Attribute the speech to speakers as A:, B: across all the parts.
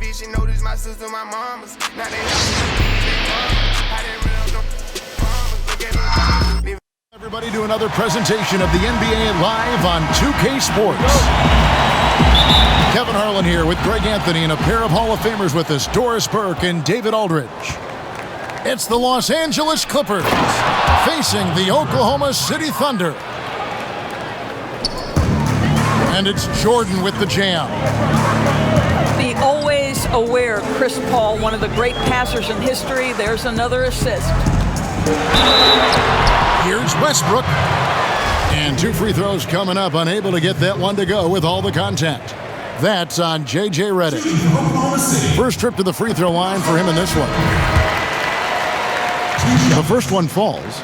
A: bitch, you know this my sister, my mama's. Now they I didn't real
B: Everybody do another presentation of the NBA live on 2K Sports. Kevin Harlan here with Greg Anthony and a pair of Hall of Famers with us, Doris Burke and David Aldridge. It's the Los Angeles Clippers facing the Oklahoma City Thunder. And it's Jordan with the jam.
C: The always aware Chris Paul, one of the great passers in history. There's another assist.
B: Here's Westbrook. And 2 free throws coming up, unable to get that one to go with all the contact. That's on J.J. Redick. First trip to the free throw line for him in this one. The first one falls.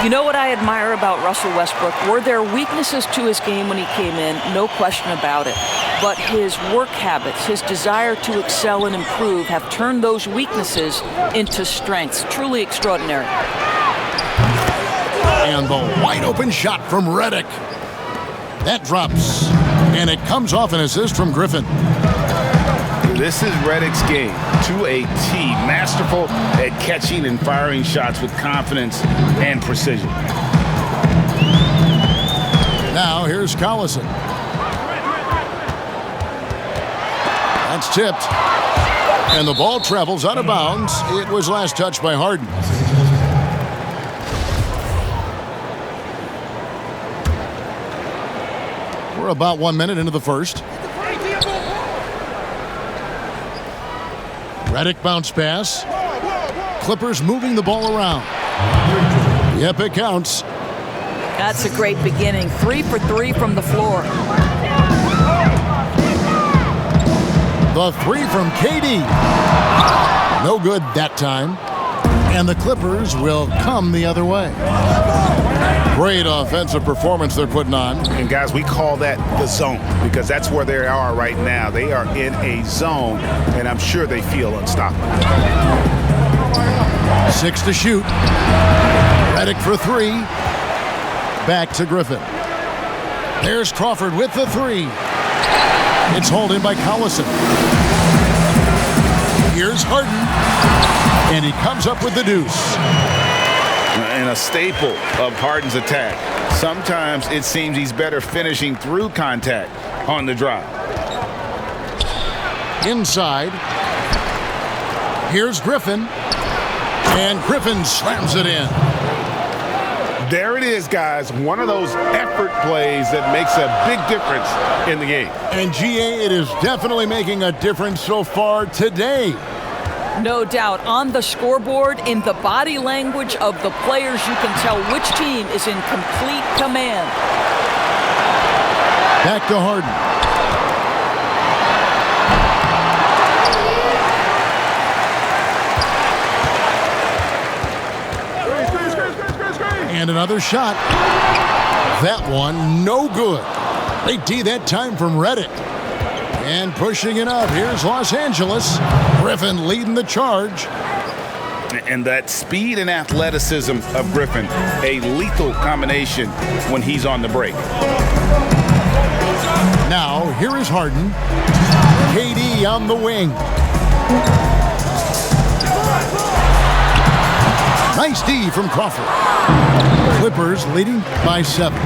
C: You know what I admire about Russell Westbrook? Were there weaknesses to his game when he came in? No question about it. But his work habits, his desire to excel and improve have turned those weaknesses into strengths. Truly extraordinary.
B: And the wide open shot from Redick. That drops. And it comes off an assist from Griffin.
D: This is Redick's game to a T. Masterful at catching and firing shots with confidence and precision.
B: Now here's Collison. That's tipped. And the ball travels out of bounds. It was last touched by Harden. We're about 1 minute into the first. Redick bounce pass. Clippers moving the ball around. Yep, it counts.
C: That's a great beginning. 3 for 3 from the floor.
B: The 3 from KD. No good that time. And the Clippers will come the other way. Great offensive performance they're putting on.
D: And guys, we call that the zone because that's where they are right now. They are in a zone, and I'm sure they feel unstoppable.
B: 6 to shoot. Redick for 3. Back to Griffin. There's Crawford with the 3. It's hauled in by Collison. Here's Harden. And he comes up with the deuce.
D: And a staple of Harden's attack. Sometimes it seems he's better finishing through contact on the drive.
B: Inside. Here's Griffin. And Griffin slams it in.
D: There it is, guys. One of those effort plays that makes a big difference in the game.
B: And GA, it is definitely making a difference so far today.
C: No doubt. On the scoreboard, in the body language of the players, you can tell which team is in complete command.
B: Back to Harden. And another shot. That one, no good. They D that time from Redick. And pushing it up, here's Los Angeles. Griffin leading the charge.
D: And that speed and athleticism of Griffin, a lethal combination when he's on the break.
B: Now, here is Harden. KD on the wing. Nice D from Crawford. Clippers leading by 7.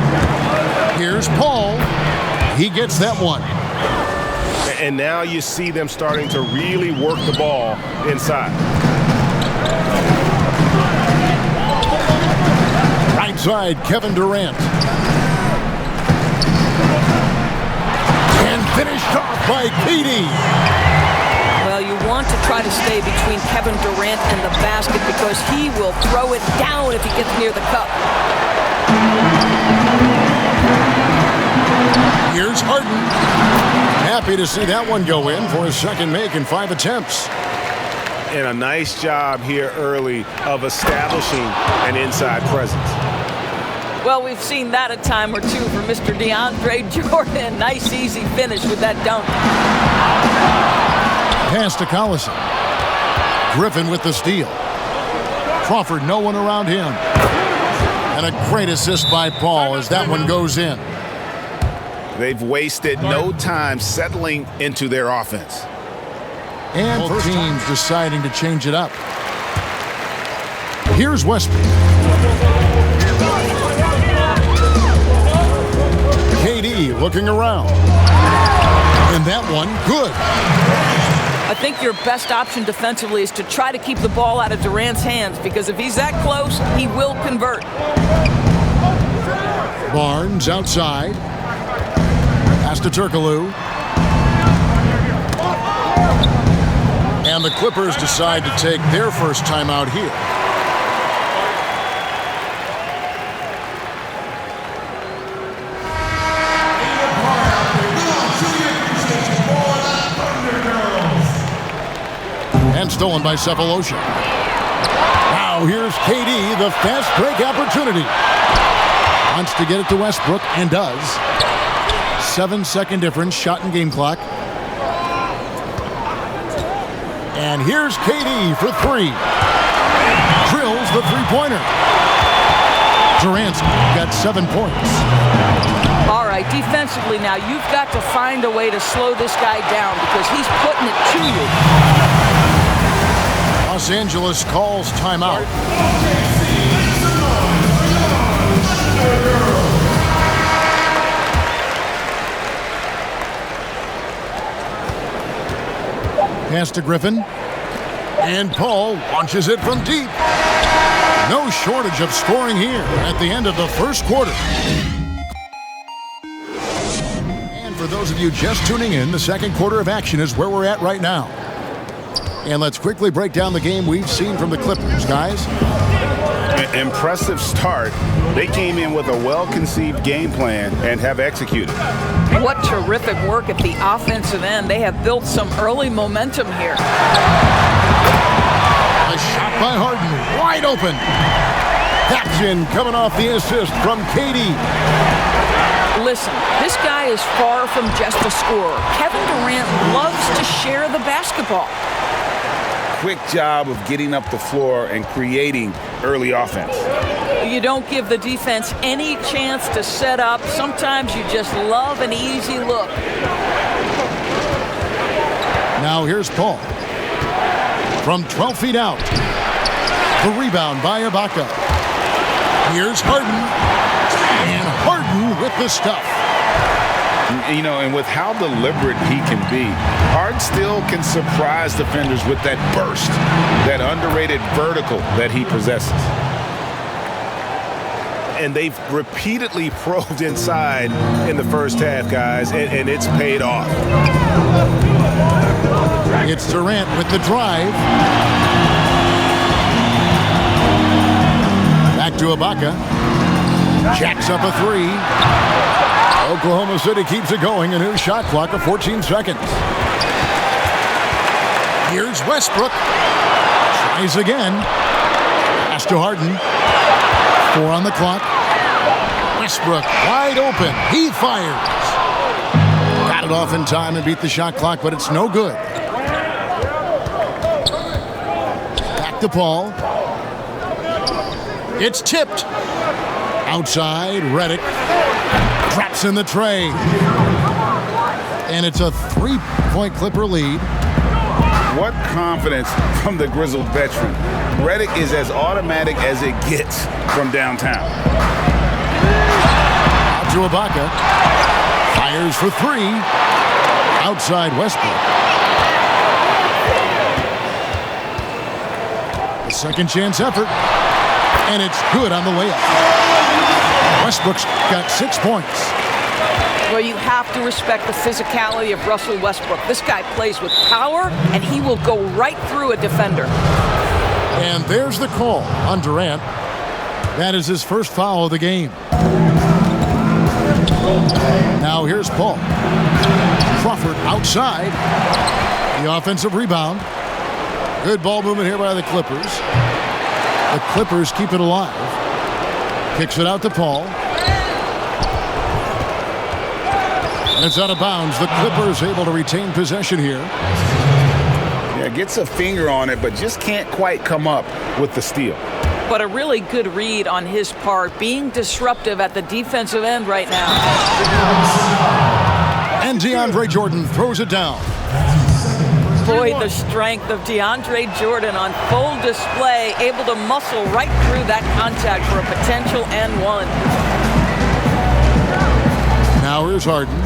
B: Here's Paul. He gets that one.
E: And now you see them starting to really work the ball inside.
B: Right side, Kevin Durant. And finished off by KD.
C: Well, you want to try to stay between Kevin Durant and the basket because he will throw it down if he gets near the cup.
B: Here's Harden. Happy to see that one go in for his second make in 5 attempts.
E: And a nice job here early of establishing an inside presence.
C: Well, we've seen that a time or two for Mr. DeAndre Jordan. Nice, easy finish with that dunk.
B: Pass to Collison. Griffin with the steal. Crawford, no one around him. And a great assist by Paul as that one goes in.
D: They've wasted no time settling into their offense.
B: And both teams deciding to change it up. Here's Westbrook. KD looking around. And that one, good.
C: I think your best option defensively is to try to keep the ball out of Durant's hands, because if he's that close, he will convert.
B: Barnes outside. Pass to Turkoglu. And the Clippers decide to take their first timeout here. And stolen by Cephalosha. Now here's KD, the fast break opportunity. Wants to get it to Westbrook, and does. 7-second difference, shot and game clock. And here's KD for three. Drills the three-pointer. Durant's got 7 points.
C: All right, defensively now, you've got to find a way to slow this guy down, because he's putting it to you.
B: Los Angeles calls timeout. Pass to Griffin. And Paul launches it from deep. No shortage of scoring here at the end of the first quarter. And for those of you just tuning in, the second quarter of action is where we're at right now. And let's quickly break down the game we've seen from the Clippers, guys.
D: Impressive start. They came in with a well-conceived game plan and have executed.
C: What terrific work at the offensive end. They have built some early momentum here.
B: A shot by Harden, wide open. That's in, coming off the assist from KD.
C: Listen, this guy is far from just a scorer. Kevin Durant loves to share the basketball.
D: Quick job of getting up the floor and creating early offense.
C: You don't give the defense any chance to set up. Sometimes you just love an easy look.
B: Now here's Paul. From 12 feet out. The rebound by Ibaka. Here's Harden. And Harden with the stuff.
D: You know, and with how deliberate he can be, Harden still can surprise defenders with that burst, that underrated vertical that he possesses.
E: And they've repeatedly probed inside in the first half, guys, and it's paid off.
B: It's Durant with the drive. Back to Ibaka. Jacks up a three. Oklahoma City keeps it going. A new shot clock of 14 seconds. Here's Westbrook. Tries again. Pass to Harden. 4 on the clock. Westbrook wide open. He fires. Got it off in time and beat the shot clock, but it's no good. Back to Paul. It's tipped. Outside, Redick. Traps in the tray. And it's a 3-point Clipper lead.
D: What confidence from the grizzled veteran. Redick is as automatic as it gets from downtown.
B: Out to Ibaka. Fires for 3. Outside Westbrook. A second chance effort. And it's good on the layup. Westbrook's got 6 points.
C: Well, you have to respect the physicality of Russell Westbrook. This guy plays with power, and he will go right through a defender.
B: And there's the call on Durant. That is his first foul of the game. Now here's Paul. Crawford outside. The offensive rebound. Good ball movement here by the Clippers. The Clippers keep it alive. Kicks it out to Paul. And it's out of bounds. The Clippers able to retain possession here.
D: Yeah, gets a finger on it, but just can't quite come up with the steal.
C: But a really good read on his part, being disruptive at the defensive end right now.
B: And DeAndre Jordan throws it down.
C: Boy, the strength of DeAndre Jordan on full display, able to muscle right through that contact for a potential and one.
B: Now here's Harden.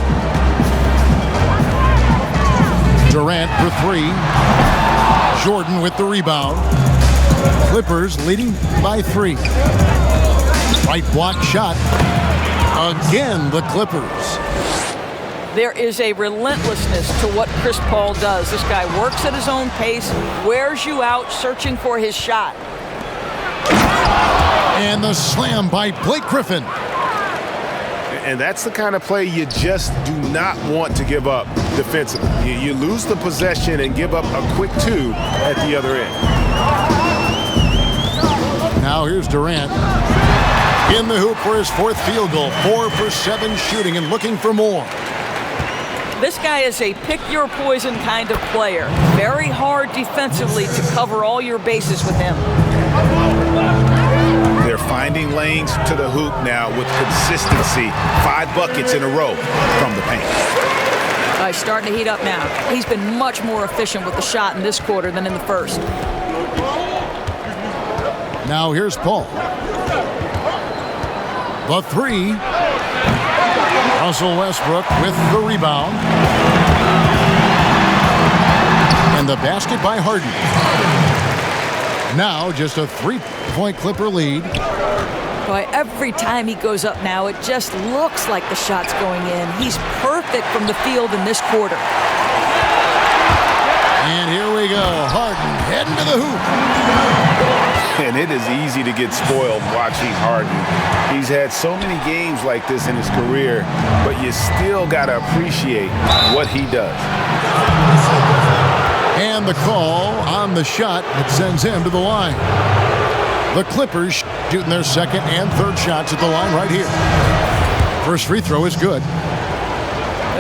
B: Durant for three. Jordan with the rebound. Clippers leading by 3. Right block shot. Again, the Clippers.
C: There is a relentlessness to what Chris Paul does. This guy works at his own pace, wears you out, searching for his shot.
B: And the slam by Blake Griffin.
E: And that's the kind of play you just do not want to give up defensively. You lose the possession and give up a quick 2 at the other end.
B: Now here's Durant. In the hoop for his 4th field goal. 4 for 7 shooting and looking for more.
C: This guy is a pick-your-poison kind of player. Very hard defensively to cover all your bases with him.
D: They're finding lanes to the hoop now with consistency. 5 buckets in a row from the paint.
C: He's starting to heat up now. He's been much more efficient with the shot in this quarter than in the first.
B: Now here's Paul. The 3. Russell Westbrook with the rebound. And the basket by Harden. Now just a 3-point Clipper lead.
C: Boy, every time he goes up now, it just looks like the shot's going in. He's perfect from the field in this quarter.
B: And here we go. Harden heading to the hoop.
D: And it is easy to get spoiled watching Harden. He's had so many games like this in his career, but you still got to appreciate what he does.
B: And the call on the shot that sends him to the line. The Clippers shooting their 2nd and 3rd shots at the line right here. First free throw is good.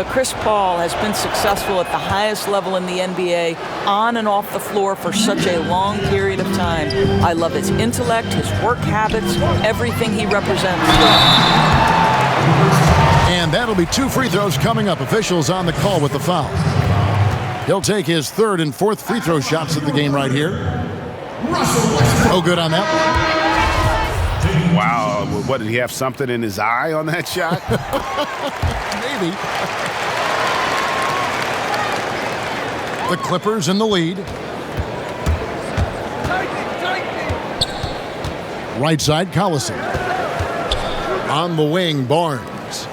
C: Chris Paul has been successful at the highest level in the NBA, on and off the floor for such a long period of time. I love his intellect, his work habits, everything he represents.
B: And that'll be 2 free throws coming up. Officials on the call with the foul. He'll take his 3rd and 4th free throw shots of the game right here. No good on that one.
D: Wow, what, did he have something in his eye on that shot?
B: Maybe. The Clippers in the lead. Right side, Collison. On the wing, Barnes.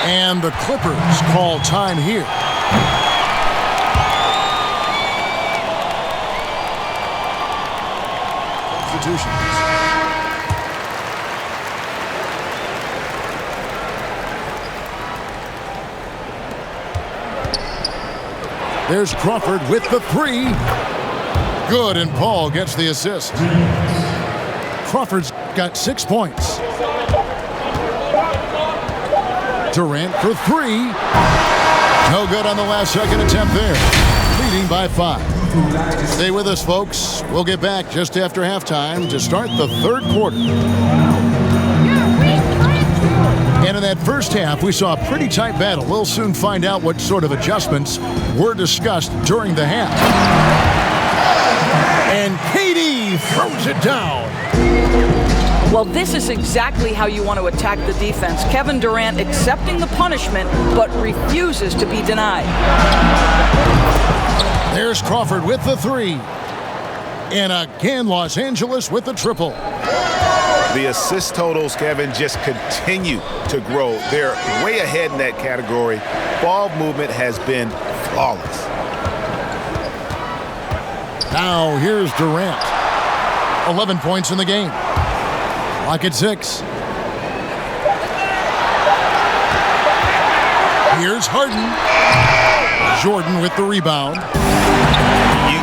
B: And the Clippers call time here. Substitutions. There's Crawford with the 3. Good, and Paul gets the assist. Crawford's got 6 points. Durant for 3. No good on the last second attempt there. Leading by 5. Stay with us, folks. We'll get back just after halftime to start the 3rd quarter. And in that first half, we saw a pretty tight battle. We'll soon find out what sort of adjustments were discussed during the half. And KD throws it down.
C: Well, this is exactly how you want to attack the defense. Kevin Durant accepting the punishment, but refuses to be denied.
B: There's Crawford with the 3. And again, Los Angeles with the triple.
D: The assist totals, Kevin, just continue to grow. They're way ahead in that category. Ball movement has been flawless.
B: Now here's Durant. 11 points in the game. Lock at 6. Here's Harden. Jordan with the rebound.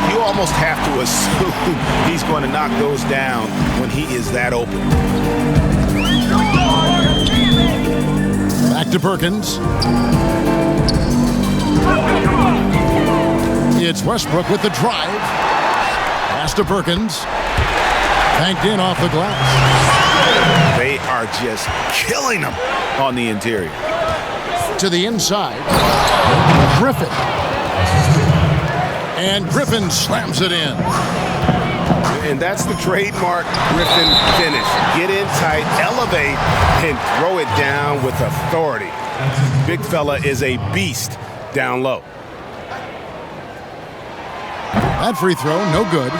D: You almost have to assume he's going to knock those down when he is that open.
B: Back to Perkins. It's Westbrook with the drive. Pass to Perkins. Banked in off the glass.
D: They are just killing them on the interior.
B: To the inside. Griffin. And Griffin slams it in.
E: And that's the trademark Griffin finish. Get in tight, elevate, and throw it down with authority. Big fella is a beast down low.
B: That free throw, no good.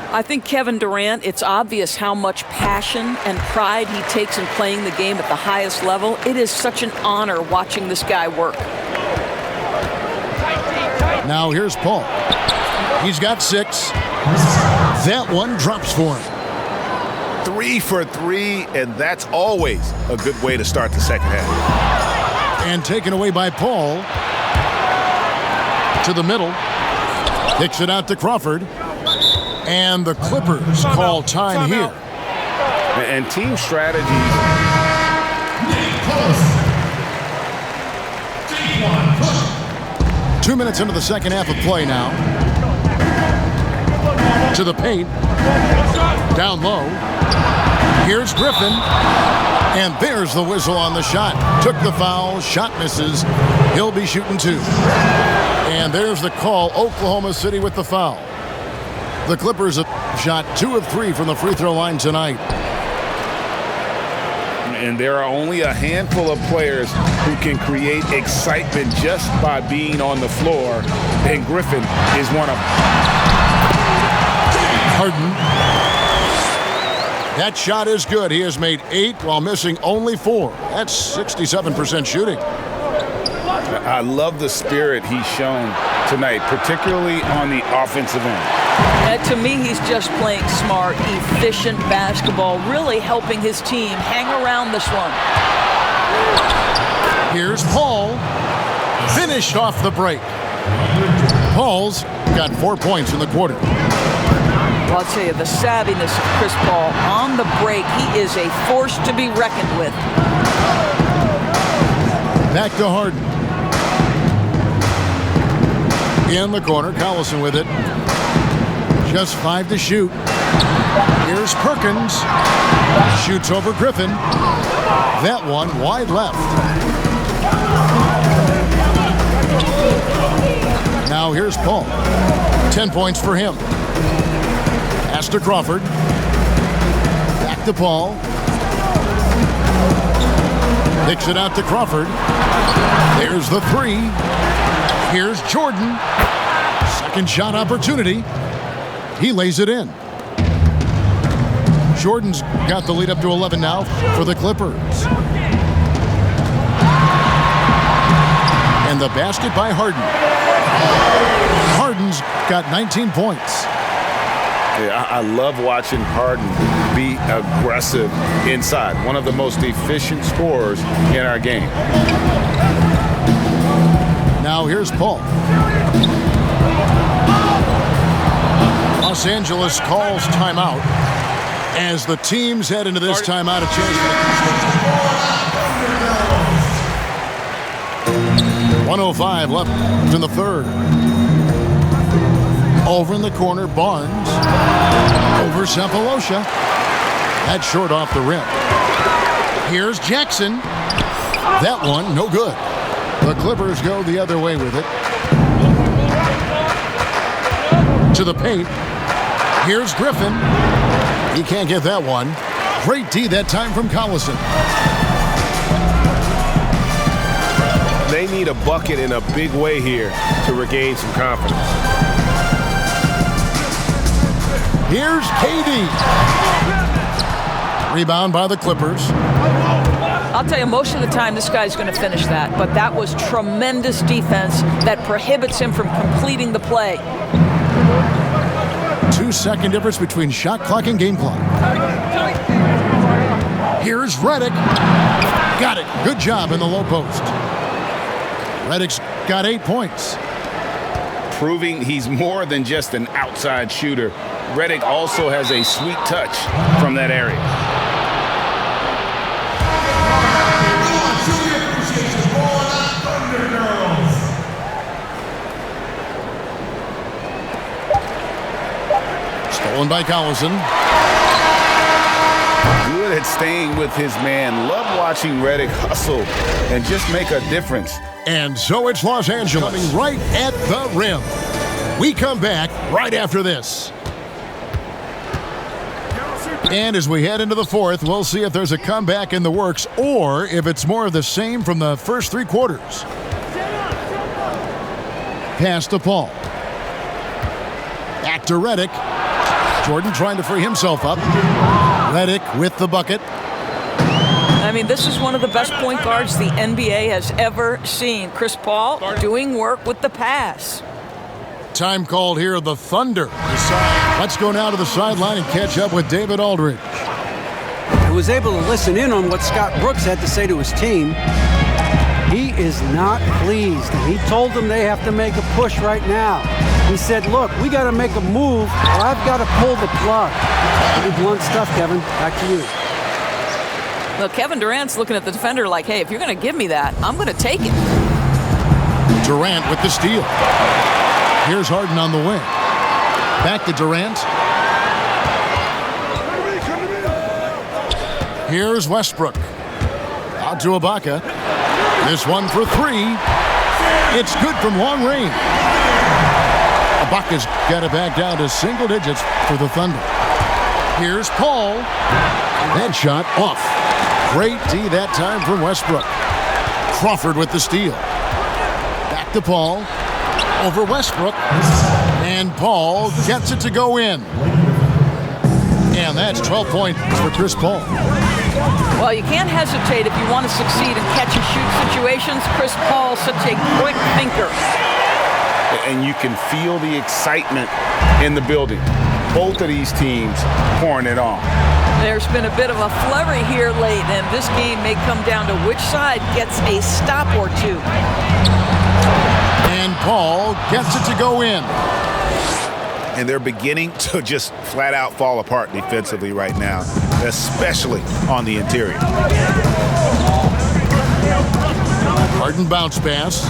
C: I think Kevin Durant, it's obvious how much passion and pride he takes in playing the game at the highest level. It is such an honor watching this guy work.
B: Now here's Paul. He's got 6. That one drops for him.
E: 3 for 3, and that's always a good way to start the second half.
B: And taken away by Paul. To the middle. Kicks it out to Crawford. And the Clippers call time here.
E: And team strategies.
B: 2 minutes into the second half of play now. To the paint. Down low. Here's Griffin. And there's the whistle on the shot. Took the foul. Shot misses. He'll be shooting 2. And there's the call. Oklahoma City with the foul. The Clippers have shot 2 of 3 from the free throw line tonight.
D: And there are only a handful of players who can create excitement just by being on the floor. And Griffin is one of them.
B: Harden. That shot is good. He has made 8 while missing only 4. That's 67% shooting.
D: I love the spirit he's shown tonight, particularly on the offensive end.
C: To me, he's just playing smart, efficient basketball, really helping his team hang around this one.
B: Here's Paul. Finished off the break. Paul's got 4 points in the quarter.
C: Well, I'll tell you, the savviness of Chris Paul on the break, he is a force to be reckoned with.
B: Back to Harden. In the corner, Collison with it. Just 5 to shoot. Here's Perkins. Shoots over Griffin. That one wide left. Now here's Paul. 10 points for him. Pass to Crawford. Back to Paul. Picks it out to Crawford. There's the 3. Here's Jordan. Second shot opportunity. He lays it in. Jordan's got the lead up to 11 now for the Clippers. And the basket by Harden. Harden's got 19 points.
D: Yeah, I love watching Harden be aggressive inside. One of the most efficient scorers in our game.
B: Now here's Paul. Los Angeles calls timeout as the teams head into this timeout. A chance for 105 left in the third. Over in the corner, Barnes. Over Sampalosha. That's short off the rim. Here's Jackson. That one, no good. The Clippers go the other way with it. To the paint. Here's Griffin. He can't get that one. Great D that time from Collison.
E: They need a bucket in a big way here to regain some confidence.
B: Here's KD. Rebound by the Clippers.
C: I'll tell you, most of the time this guy's going to finish that, but that was tremendous defense that prohibits him from completing the play.
B: 2-second difference between shot clock and game clock. Here's Redick. Got it. Good job in the low post. Redick's got 8 points.
D: Proving he's more than just an outside shooter. Redick also has a sweet touch from that area.
B: Stolen by Collison.
D: Good at staying with his man. Love watching Redick hustle and just make a difference.
B: And so it's Los Angeles coming right at the rim. We come back right after this. And as we head into the fourth, we'll see if there's a comeback in the works or if it's more of the same from the first three quarters. Pass to Paul. Back to Reddick. Jordan trying to free himself up. Reddick with the bucket.
C: I mean, this is one of the best point guards the NBA has ever seen. Chris Paul doing work with the pass.
B: Time called here, the Thunder. Let's go now to the sideline and catch up with David Aldridge.
F: I was able to listen in on what Scott Brooks had to say to his team. He is not pleased. He told them they have to make a push right now. He said, look, we got to make a move or I've got to pull the plug. Pretty blunt stuff, Kevin. Back to you.
C: Well, Kevin Durant's looking at the defender like, hey, if you're going to give me that, I'm going to take it.
B: Durant with the steal. Here's Harden on the wing. Back to Durant. Here's Westbrook. Out to Ibaka. This one for three. It's good from long range. Ibaka's got it back down to single digits for the Thunder. Here's Paul. That shot off. Great D that time from Westbrook. Crawford with the steal. Back to Paul. Over Westbrook. And Paul gets it to go in. And that's 12 points for Chris Paul.
C: Well, you can't hesitate if you want to succeed in catch-and-shoot situations. Chris Paul's such a quick thinker.
D: And you can feel the excitement in the building. Both of these teams pouring it on.
C: There's been a bit of a flurry here late, and this game may come down to which side gets a stop or two.
B: And Paul gets it to go in.
D: And they're beginning to just flat out fall apart defensively right now, especially on the interior.
B: Harden bounce pass.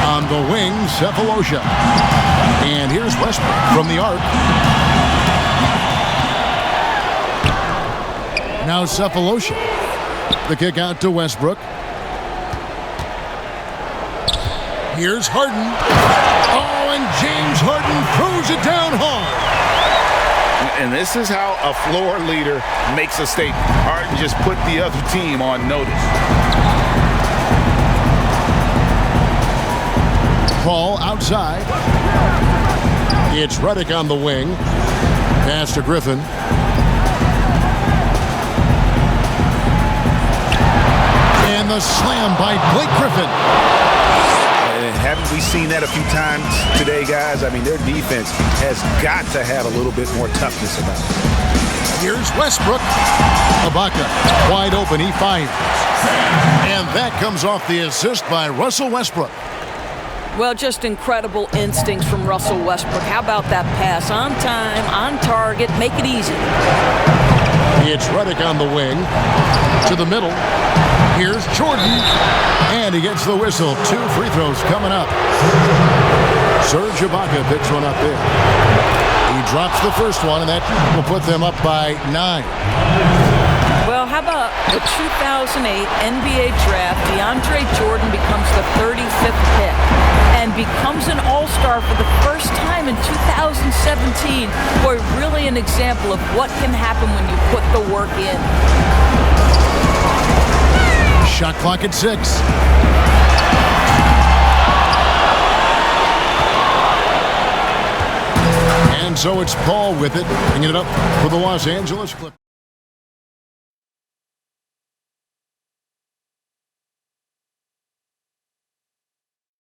B: On the wing, Cephalosha. And here's Westbrook from the arc. Now Cephalosha. The kick out to Westbrook. Here's Harden. Oh, and James Harden throws it down hard.
D: And this is how a floor leader makes a statement. Harden just put the other team on notice.
B: Paul outside. It's Reddick on the wing. Pass to Griffin. And the slam by Blake Griffin.
D: Haven't we seen that a few times today, guys? I mean, their defense has got to have a little bit more toughness about it.
B: Here's Westbrook. Ibaka wide open. He fires. And that comes off the assist by Russell Westbrook.
C: Well, just incredible instincts from Russell Westbrook. How about that pass? On time, on target, make it easy.
B: It's Reddick on the wing. To the middle. Here's Jordan. And he gets the whistle. 2 free throws coming up. Serge Ibaka picks one up there. He drops the first one, and that will put them up by 9.
C: Well, how about the 2008 NBA draft? DeAndre Jordan becomes the 35th pick and becomes an all-star for the first time in 2017. Boy, really an example of what can happen when you put the work in.
B: Shot clock at 6. And so it's Paul with it, bringing it up for the Los Angeles Clippers.